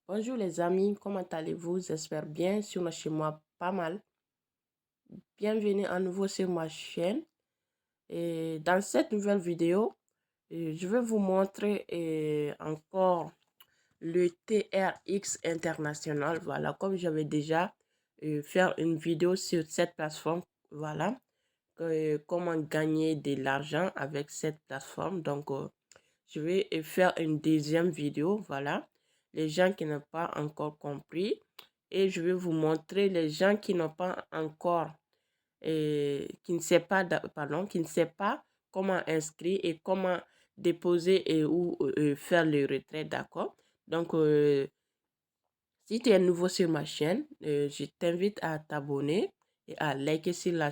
Bonjour les amis, comment allez-vous? J'espère bien, sur chez moi pas mal. Bienvenue à nouveau sur ma chaîne. Et dans cette nouvelle vidéo, je vais vous montrer encore le TRX International. Voilà, comme j'avais déjà fait une vidéo sur cette plateforme. Voilà, comment gagner de l'argent avec cette plateforme. Donc, je vais faire une deuxième vidéo, voilà, les gens qui n'ont pas encore compris. Et je vais vous montrer les gens qui n'ont pas encore, qui ne sait pas, pardon, qui ne sait pas comment inscrire et comment déposer et ou faire le retrait, d'accord? Donc, si tu es nouveau sur ma chaîne, je t'invite à t'abonner et à liker sur la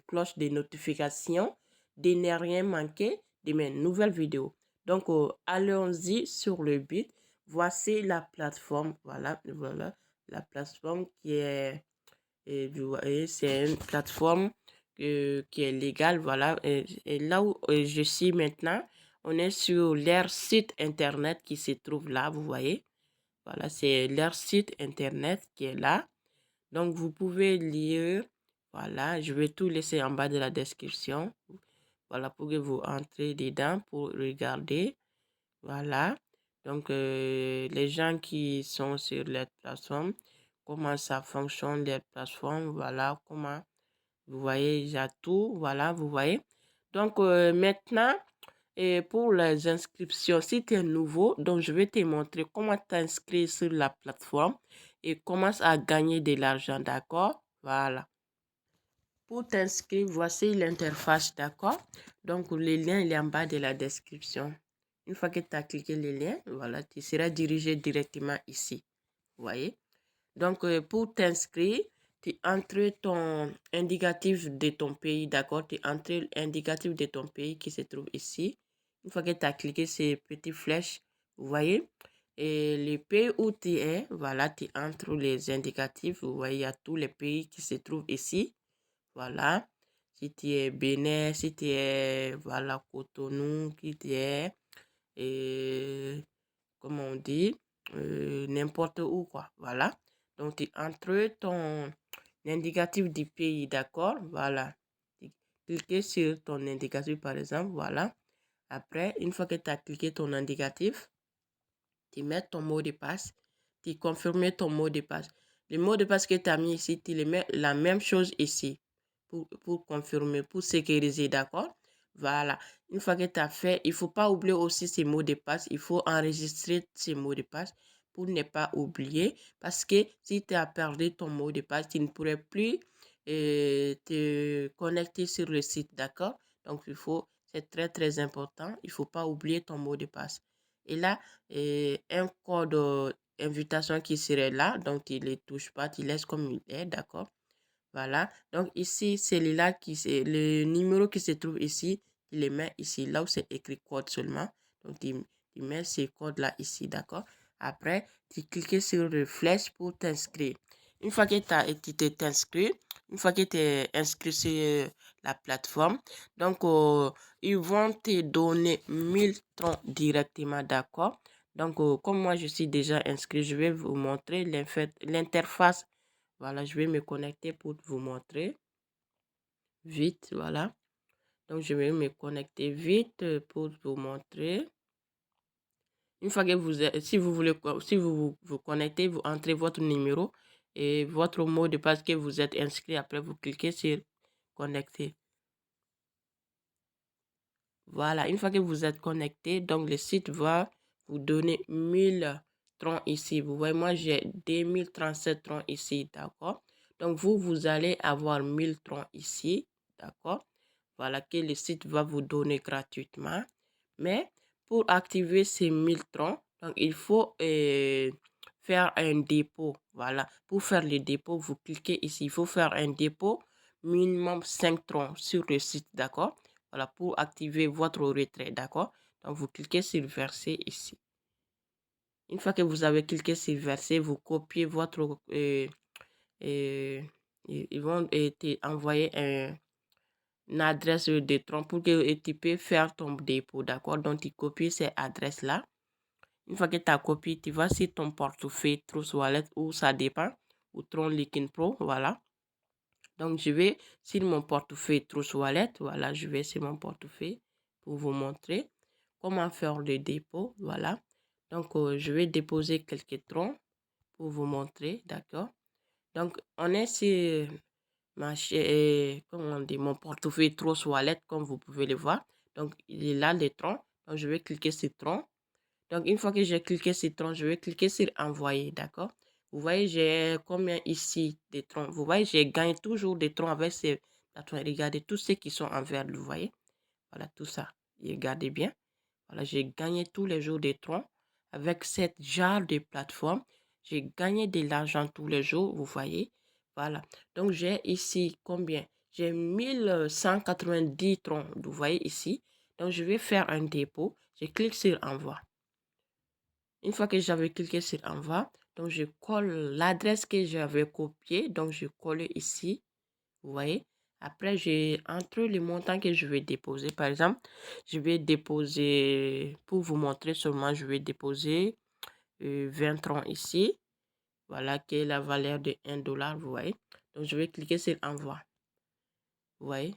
cloche des notifications de ne rien manquer de mes nouvelles vidéos. Donc, allons-y sur le but. Voici la plateforme. Voilà, la plateforme qui est, et vous voyez, c'est une plateforme qui est légale. Voilà, et là où je suis maintenant, on est sur leur site internet qui se trouve là, vous voyez. Voilà, c'est leur site internet qui est là. Donc, vous pouvez lire. Voilà, je vais tout laisser en bas de la description. Voilà, pour que vous entrez dedans pour regarder. Voilà. Donc, les gens qui sont sur les plateformes, comment ça fonctionne, les plateformes. Voilà, comment, vous voyez, il y a tout. Voilà, vous voyez. Donc, maintenant, et pour les inscriptions, si tu es nouveau, donc je vais te montrer comment t'inscrire sur la plateforme et comment à gagner de l'argent, d'accord? Voilà. Pour t'inscrire, voici l'interface, d'accord? Donc, le lien il est en bas de la description. Une fois que tu as cliqué le lien, voilà, tu seras dirigé directement ici. Vous voyez? Donc, pour t'inscrire, tu entres ton indicatif de ton pays, d'accord? Tu entres l'indicatif de ton pays qui se trouve ici. Une fois que tu as cliqué ces petites flèches, vous voyez? Et le pays où tu es, voilà, tu entres les indicatifs. Vous voyez, il y a tous les pays qui se trouvent ici. Voilà. Si tu es Bénin, si tu es, voilà, Cotonou, qui tu es, et, comme on dit, n'importe où, quoi. Voilà. Donc, tu entres ton indicatif du pays, d'accord? Voilà. Tu cliques sur ton indicatif, par exemple, voilà. Après, une fois que tu as cliqué ton indicatif, tu mets ton mot de passe, tu confirmes ton mot de passe. Le mot de passe que tu as mis ici, tu le mets la même chose ici pour confirmer, pour sécuriser, d'accord? Voilà. Une fois que tu as fait, il ne faut pas oublier aussi ces mots de passe. Il faut enregistrer ces mots de passe pour ne pas oublier. Parce que si tu as perdu ton mot de passe, tu ne pourrais plus te connecter sur le site, d'accord? Donc, c'est très, très important. Il ne faut pas oublier ton mot de passe. Et là, un code invitation qui serait là, donc tu ne les touches pas, tu laisses comme il est, d'accord? Voilà. Donc ici, celui-là le numéro qui se trouve ici, tu les mets ici, là où c'est écrit code seulement. Donc tu mets ces codes-là ici, d'accord? Après, tu cliques sur le flèche pour t'inscrire. Une fois que tu t'inscris, une fois que tu es inscrit sur la plateforme, donc ils vont te donner 1000 troncs directement, d'accord? Donc, comme moi je suis déjà inscrit, je vais vous montrer l'interface. Voilà, je vais me connecter pour vous montrer vite, voilà. Donc, je vais me connecter vite pour vous montrer. Une fois que si vous voulez, si vous connectez, vous entrez votre numéro et votre mot de passe que vous êtes inscrit. Après, vous cliquez sur connecter. Voilà, une fois que vous êtes connecté, donc le site va vous donner 1000 troncs ici. Vous voyez, moi j'ai 2037 troncs ici, d'accord? Donc vous allez avoir 1000 troncs ici, d'accord? Voilà, que le site va vous donner gratuitement. Mais pour activer ces 1000 troncs, donc il faut faire un dépôt. Voilà, pour faire le dépôt, vous cliquez ici. Il faut faire un dépôt minimum 5 troncs sur le site, d'accord? Voilà, pour activer votre retrait, d'accord? Donc, vous cliquez sur verser ici. Une fois que vous avez cliqué sur verser, vous copiez votre... ils vont envoyer une adresse de tronc pour que tu peux faire ton dépôt, d'accord? Donc, tu copies ces adresses-là. Une fois que tu as copié, tu vas sur ton portefeuille Trust Wallet ou ça dépend, ou Tron Liquid Pro, voilà. Donc, je vais sur mon portefeuille Trust Wallet, voilà, je vais sur mon portefeuille pour vous montrer comment faire le dépôt, voilà. Donc, je vais déposer quelques troncs pour vous montrer, d'accord. Donc, on est sur comment on dit, mon portefeuille Trust Wallet, comme vous pouvez le voir. Donc, il est là, les troncs. Donc, je vais cliquer sur tronc. Donc, une fois que j'ai cliqué sur tronc, je vais cliquer sur envoyer, d'accord? Vous voyez, j'ai combien ici des troncs? Vous voyez, j'ai gagné toujours des troncs avec ces plateformes. Regardez tous ceux qui sont en vert, vous voyez? Voilà, tout ça. Regardez bien. Voilà, j'ai gagné tous les jours des troncs avec cette genre de plateforme. J'ai gagné de l'argent tous les jours, vous voyez. Voilà. Donc, j'ai ici combien? J'ai 1190 troncs, vous voyez ici. Donc, je vais faire un dépôt. Je clique sur envoi. Une fois que j'avais cliqué sur envoi, donc je colle l'adresse que j'avais copiée. Donc, je colle ici, vous voyez. Après, j'ai entre les montants que je vais déposer. Par exemple, je vais déposer, pour vous montrer seulement, je vais déposer 20 troncs ici. Voilà, qui est la valeur de 1 $, vous voyez. Donc, je vais cliquer sur envoi. Vous voyez.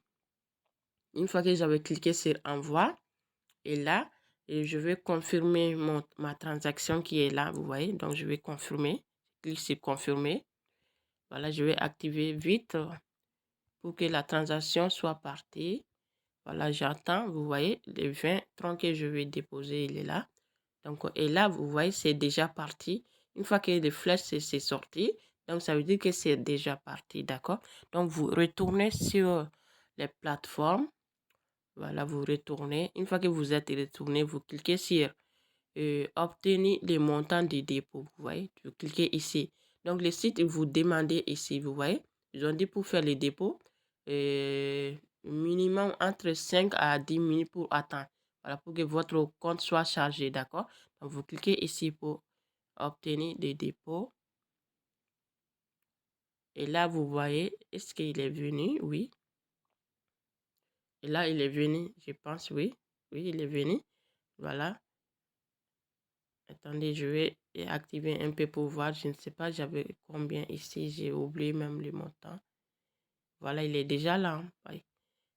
Une fois que j'avais cliqué sur envoi, et là, je vais confirmer ma transaction qui est là, vous voyez. Donc, je vais confirmer. Je clique sur confirmer. Voilà, je vais activer vite pour que la transaction soit partie. Voilà, j'attends, vous voyez, les 20 troncs que je vais déposer, il est là. Donc, et là, vous voyez, c'est déjà parti. Une fois que les flèches, c'est sorti, donc ça veut dire que c'est déjà parti, d'accord? Donc, vous retournez sur les plateformes. Voilà, vous retournez. Une fois que vous êtes retourné, vous cliquez sur obtenir les montants de dépôt. Vous voyez, vous cliquez ici. Donc, le site, vous demandez ici, vous voyez. Ils ont dit pour faire les dépôts, minimum entre 5 à 10 minutes pour attendre. Voilà, pour que votre compte soit chargé, d'accord? Donc, vous cliquez ici pour obtenir des dépôts. Et là, vous voyez, est-ce qu'il est venu? Oui. Et là, il est venu, je pense, oui. Oui, il est venu. Voilà. Attendez, je vais activer un peu pour voir. Je ne sais pas, j'avais combien ici. J'ai oublié même le montant. Voilà, il est déjà là. Hein.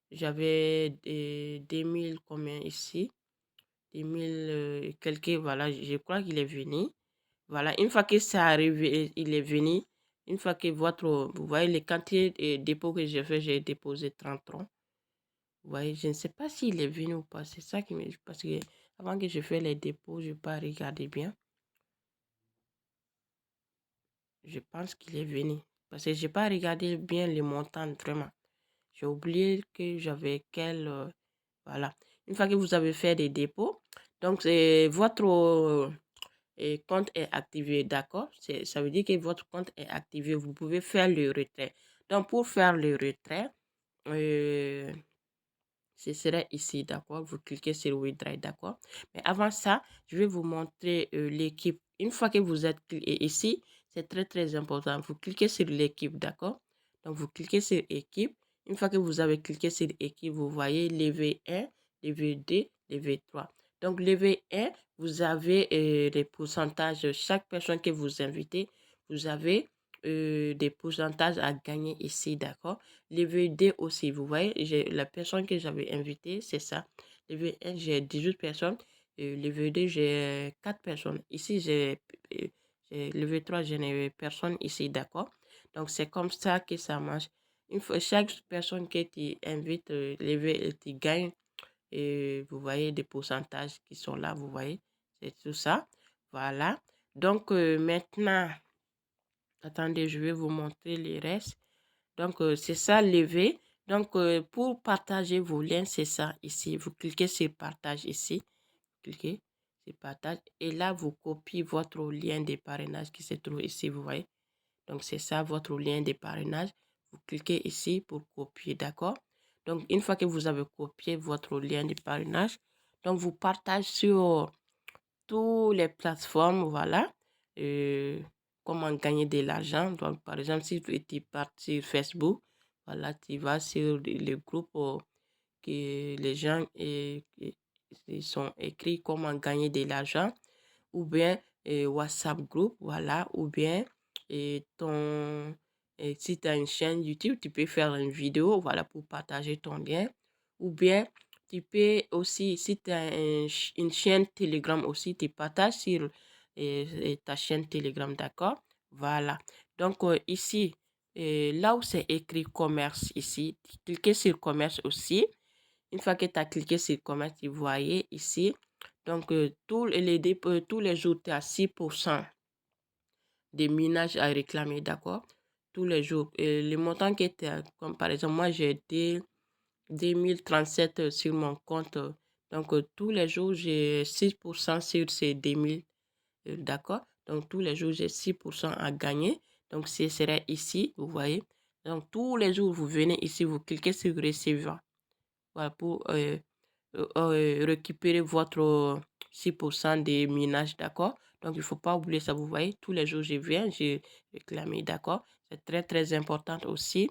J'avais 2000 combien ici. 2000 quelques, voilà, je crois qu'il est venu. Voilà, une fois que c'est arrivé, il est venu. Une fois que vous voyez les quantités de dépôts que j'ai fait, j'ai déposé 30 troncs. Vous voyez, je ne sais pas s'il est venu ou pas. C'est ça qui me... Parce que avant que je fasse les dépôts, je n'ai pas regardé bien. Je pense qu'il est venu. Parce que je n'ai pas regardé bien les montants, vraiment. J'ai oublié que j'avais quel... voilà. Une fois que vous avez fait des dépôts, donc votre compte est activé, d'accord? Ça veut dire que votre compte est activé. Vous pouvez faire le retrait. Donc, pour faire le retrait, ce serait ici, d'accord? Vous cliquez sur Withdraw, d'accord? Mais avant ça, je vais vous montrer l'équipe. Une fois que vous êtes ici, c'est très, très important. Vous cliquez sur l'équipe, d'accord? Donc, vous cliquez sur équipe. Une fois que vous avez cliqué sur équipe, vous voyez les V1, les V2, les V3. Donc, les V1, vous avez les pourcentages. Chaque personne que vous invitez, vous avez des pourcentages à gagner ici, d'accord? Les VD aussi, vous voyez, la personne que j'avais invitée, c'est ça. Les V1, j'ai 18 personnes. Et les VD, j'ai 4 personnes. Ici, le V3, je n'ai personne ici, d'accord? Donc, c'est comme ça que ça marche. Une fois, chaque personne que tu invites, tu gagnes, et vous voyez des pourcentages qui sont là, vous voyez, c'est tout ça. Voilà. Donc, maintenant, attendez, je vais vous montrer les restes. Donc, c'est ça, lever. Donc, pour partager vos liens, c'est ça ici. Vous cliquez sur partage ici. Cliquez sur partage. Et là, vous copiez votre lien de parrainage qui se trouve ici, vous voyez. Donc, c'est ça, votre lien de parrainage. Vous cliquez ici pour copier, d'accord? Donc, une fois que vous avez copié votre lien de parrainage, donc, vous partagez sur toutes les plateformes, voilà. Comment gagner de l'argent. Donc, par exemple, si tu pars sur Facebook, voilà, tu vas sur le groupe que les gens ils sont écrits comment gagner de l'argent. ou bien WhatsApp group, voilà, ou bien si tu as une chaîne YouTube, tu peux faire une vidéo, voilà, pour partager ton lien, ou bien tu peux aussi, si tu as une chaîne Telegram aussi, tu partages sur ta chaîne Telegram, d'accord? Voilà. Donc, ici, là où c'est écrit commerce, ici, cliquez sur commerce aussi. Une fois que tu as cliqué sur commerce, vous voyez ici, donc tous les jours, tu as 6% des minages à réclamer, d'accord? Tous les jours. Les montants qui étaient, comme par exemple, moi, j'ai été 2037 sur mon compte. Donc, tous les jours, j'ai 6% sur ces 2000, d'accord? Donc, tous les jours, j'ai 6% à gagner. Donc, ce serait ici, vous voyez. Donc, tous les jours, vous venez ici, vous cliquez sur recevoir. Voilà, pour récupérer votre 6% des minages, d'accord? Donc, il ne faut pas oublier ça, vous voyez, tous les jours, je viens, j'ai réclamé, d'accord? C'est très, très important aussi.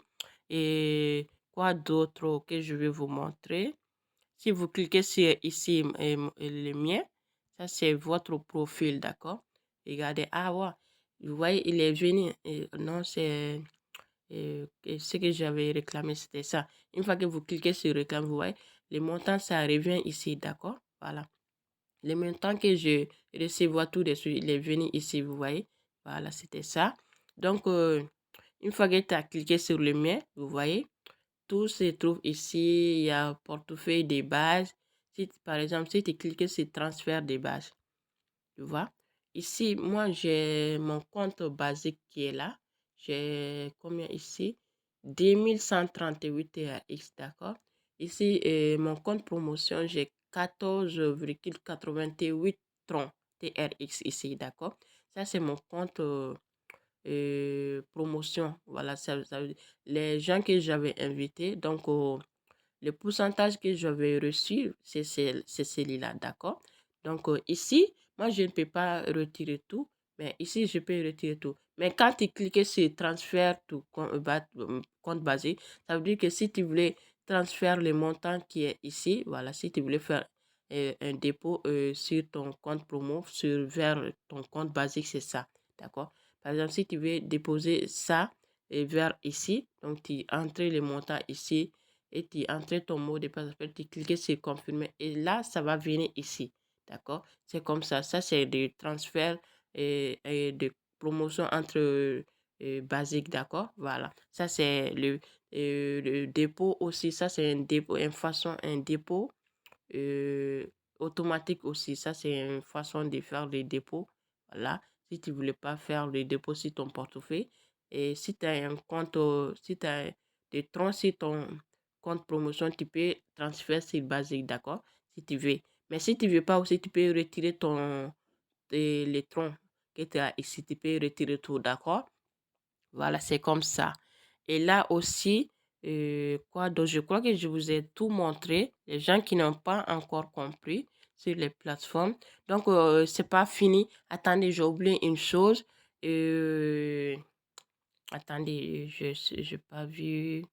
Et quoi d'autre que je vais vous montrer? Si vous cliquez sur ici, le mien, ça, c'est votre profil, d'accord? Regardez, ah ouais, vous voyez, il est venu. Non, c'est... et ce que j'avais réclamé, c'était ça. Une fois que vous cliquez sur réclame, vous voyez, les montants, ça revient ici, d'accord? Voilà. Les montants que je recevoir tout de suite, il est venu ici, vous voyez? Voilà, c'était ça. Donc, une fois que tu as cliqué sur le mien, vous voyez, tout se trouve ici. Il y a portefeuille des bases. Si, par exemple, si tu cliques sur transfert des bases, tu vois. Ici, moi, j'ai mon compte basique qui est là. J'ai combien ici? 2138 TRX, d'accord? Ici, mon compte promotion, j'ai 14,88 troncs TRX ici, d'accord? Ça, c'est mon compte promotion. Voilà, les gens que j'avais invités, donc le pourcentage que j'avais reçu, c'est celui-là, d'accord? Donc, ici, moi, je ne peux pas retirer tout, mais ici, je peux retirer tout. Mais quand tu cliques sur transfert to compte basique, ça veut dire que si tu voulais transférer le montant qui est ici, voilà, si tu voulais faire un dépôt sur ton compte promo, vers ton compte basique, c'est ça, d'accord? Par exemple, si tu veux déposer ça vers ici, donc tu entres le montant ici, et tu entres ton mot de passe, après tu cliques sur confirmer et là, ça va venir ici. D'accord? C'est comme ça. Ça, c'est des transferts et de promotion entre basiques. D'accord? Voilà. Ça, c'est le dépôt aussi. Ça, c'est un dépôt, un dépôt euh, automatique aussi. Ça, c'est une façon de faire des dépôts. Voilà. Si tu ne voulais pas faire le dépôt sur ton portefeuille. Et si tu as un compte, si tu as des troncs sur ton compte promotion, tu peux transférer sur basique, d'accord? Si tu veux. Mais si tu ne veux pas aussi, tu peux retirer les troncs que tu as ici. Tu peux retirer tout, d'accord? Voilà, c'est comme ça. Et là aussi, quoi d'autre? Je crois que je vous ai tout montré. Les gens qui n'ont pas encore compris sur les plateformes. Donc, c'est pas fini. Attendez, j'ai oublié une chose. Euh, attendez, je n'ai pas vu.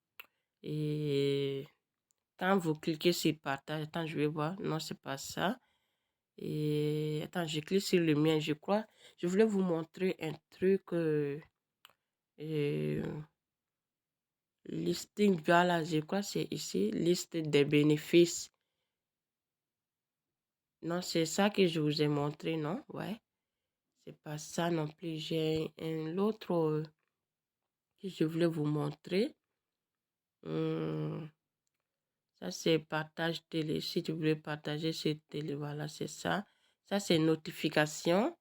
Et quand vous cliquez sur partage, attends, je vais voir. Non, c'est pas ça. Et attends, je clique sur le mien, je crois. Je voulais vous montrer un truc. Euh, Listing, voilà, je crois que c'est ici, liste des bénéfices. Non, c'est ça que je vous ai montré, non? Ouais, c'est pas ça non plus. J'ai un autre que je voulais vous montrer. Ça, c'est partage télé. Si tu voulais partager cette télé, voilà, c'est ça. Ça, c'est notification.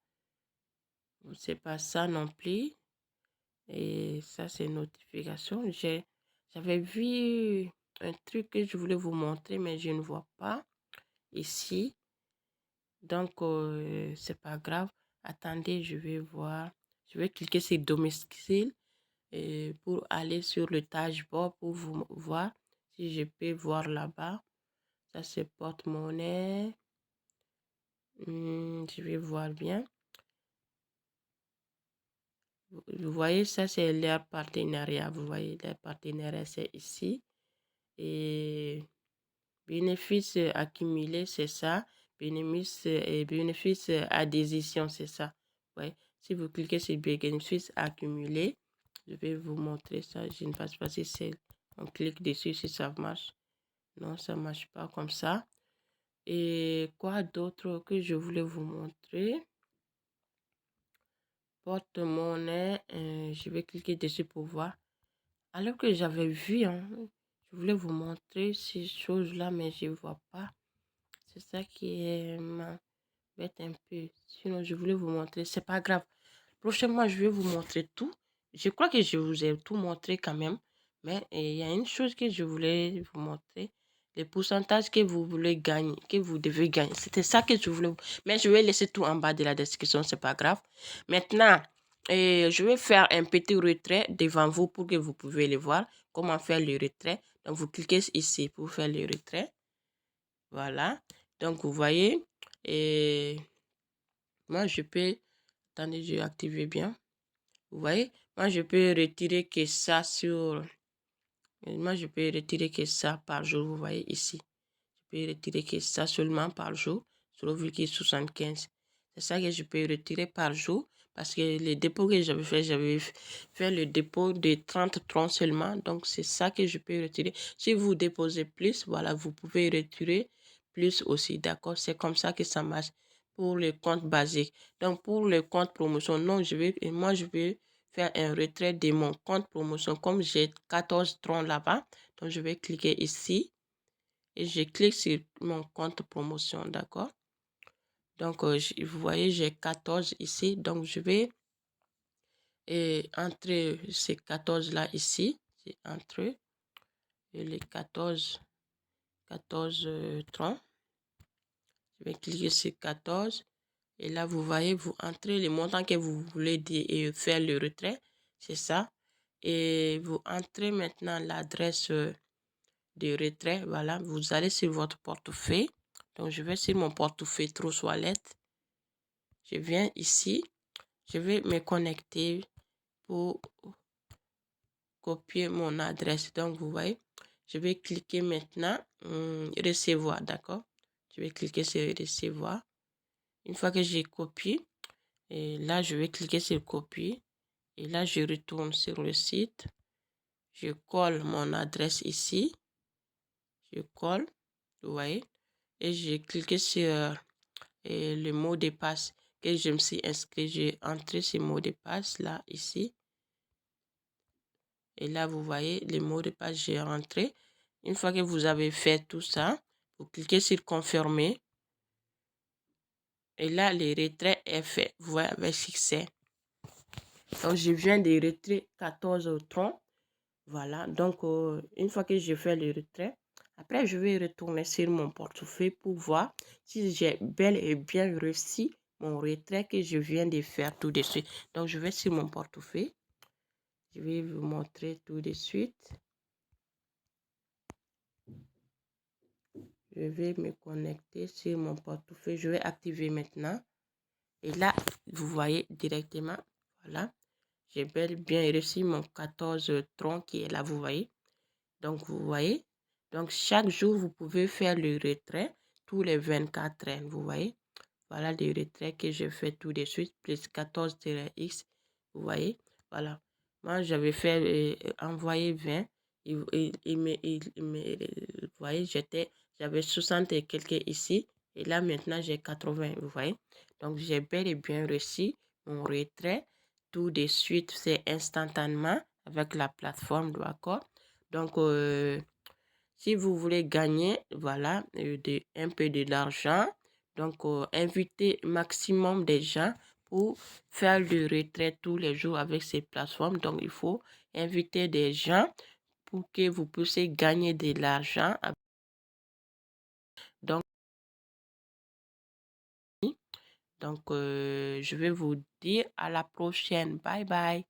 C'est pas ça non plus. Et ça, c'est notification. J'avais vu un truc que je voulais vous montrer, mais je ne vois pas ici. Donc, c'est pas grave. Attendez, je vais voir. Je vais cliquer sur domicile pour aller sur le dashboard pour vous voir si je peux voir là-bas. Ça, c'est porte-monnaie. Je vais voir bien. Vous voyez, ça, c'est leur partenariat. Vous voyez, leur partenariat, c'est ici. Et bénéfices accumulés, c'est ça. bénéfices adhésion, c'est ça. Ouais. Si vous cliquez sur bénéfices accumulés, je vais vous montrer ça. Je ne sais pas si c'est... On clique dessus si ça marche. Non, ça ne marche pas comme ça. Et quoi d'autre que je voulais vous montrer? Porte-monnaie. Je vais cliquer dessus pour voir. Alors que j'avais vu, hein, je voulais vous montrer ces choses-là, mais je ne vois pas. C'est ça qui m'embête un peu. Sinon, je voulais vous montrer. C'est pas grave. Prochainement, je vais vous montrer tout. Je crois que je vous ai tout montré quand même. Mais il y a une chose que je voulais vous montrer. Les pourcentages que vous voulez gagner, que vous devez gagner. C'était ça que je voulais. Mais je vais laisser tout en bas de la description, c'est pas grave. Maintenant, je vais faire un petit retrait devant vous pour que vous pouvez le voir. Comment faire le retrait. Donc, vous cliquez ici pour faire le retrait. Voilà. Donc, vous voyez. Et moi, je peux... Attendez, je vais activer bien. Vous voyez, moi je peux retirer que ça sur... Moi je peux retirer que ça par jour, vous voyez ici. Je peux retirer que ça seulement par jour, 0,75. C'est ça que je peux retirer par jour parce que les dépôts que j'avais fait le dépôt de 30 troncs seulement. Donc c'est ça que je peux retirer. Si vous déposez plus, voilà, vous pouvez retirer plus aussi, d'accord? C'est comme ça que ça marche pour le compte basique. Donc pour le compte promotion, non, moi je vais faire un retrait de mon compte promotion. Comme j'ai 14 troncs là-bas, donc je vais cliquer ici et je clique sur mon compte promotion, d'accord? Donc, vous voyez, j'ai 14 ici. Donc, je vais entrer ces 14 là ici. J'ai entré les 14 troncs. Je vais cliquer sur 14. Et là, vous voyez, vous entrez les montants que vous voulez faire le retrait. C'est ça. Et vous entrez maintenant l'adresse de retrait. Voilà, vous allez sur votre portefeuille. Donc, je vais sur mon portefeuille Trousse Wallet. Je viens ici. Je vais me connecter pour copier mon adresse. Donc, vous voyez, je vais cliquer maintenant recevoir, d'accord? Je vais cliquer sur recevoir. Une fois que j'ai copié, et là, je vais cliquer sur copier. Et là, je retourne sur le site. Je colle mon adresse ici. Je colle, vous voyez. Et j'ai cliqué sur le mot de passe que je me suis inscrit. J'ai entré ce mot de passe là, ici. Et là, vous voyez, le mot de passe, j'ai rentré. Une fois que vous avez fait tout ça, vous cliquez sur confirmer. Et là, le retrait est fait. Vous voyez, avec succès. Donc, je viens de retirer 14 troncs. Voilà. Donc, une fois que j'ai fait le retrait, après, je vais retourner sur mon portefeuille pour voir si j'ai bel et bien réussi mon retrait que je viens de faire tout de suite. Donc, je vais sur mon portefeuille. Je vais vous montrer tout de suite. Je vais me connecter sur mon portefeuille. Je vais activer maintenant. Et là, vous voyez directement, voilà, j'ai bel et bien reçu mon 14 troncs qui est là, vous voyez. Donc, vous voyez. Donc, chaque jour, vous pouvez faire le retrait tous les 24 heures, vous voyez. Voilà le retrait que je fais tout de suite, plus 14-X, vous voyez. Voilà. Moi, j'avais fait envoyer 20. Vous voyez, j'avais 60 et quelques ici. Et là, maintenant, j'ai 80, vous voyez. Donc, j'ai bel et bien reçu mon retrait. Tout de suite, c'est instantanément avec la plateforme, d'accord. Donc, si vous voulez gagner, voilà, un peu de l'argent, donc invitez maximum de gens pour faire le retrait tous les jours avec ces plateformes. Donc, il faut inviter des gens pour que vous puissiez gagner de l'argent. Donc, je vais vous dire à la prochaine. Bye bye.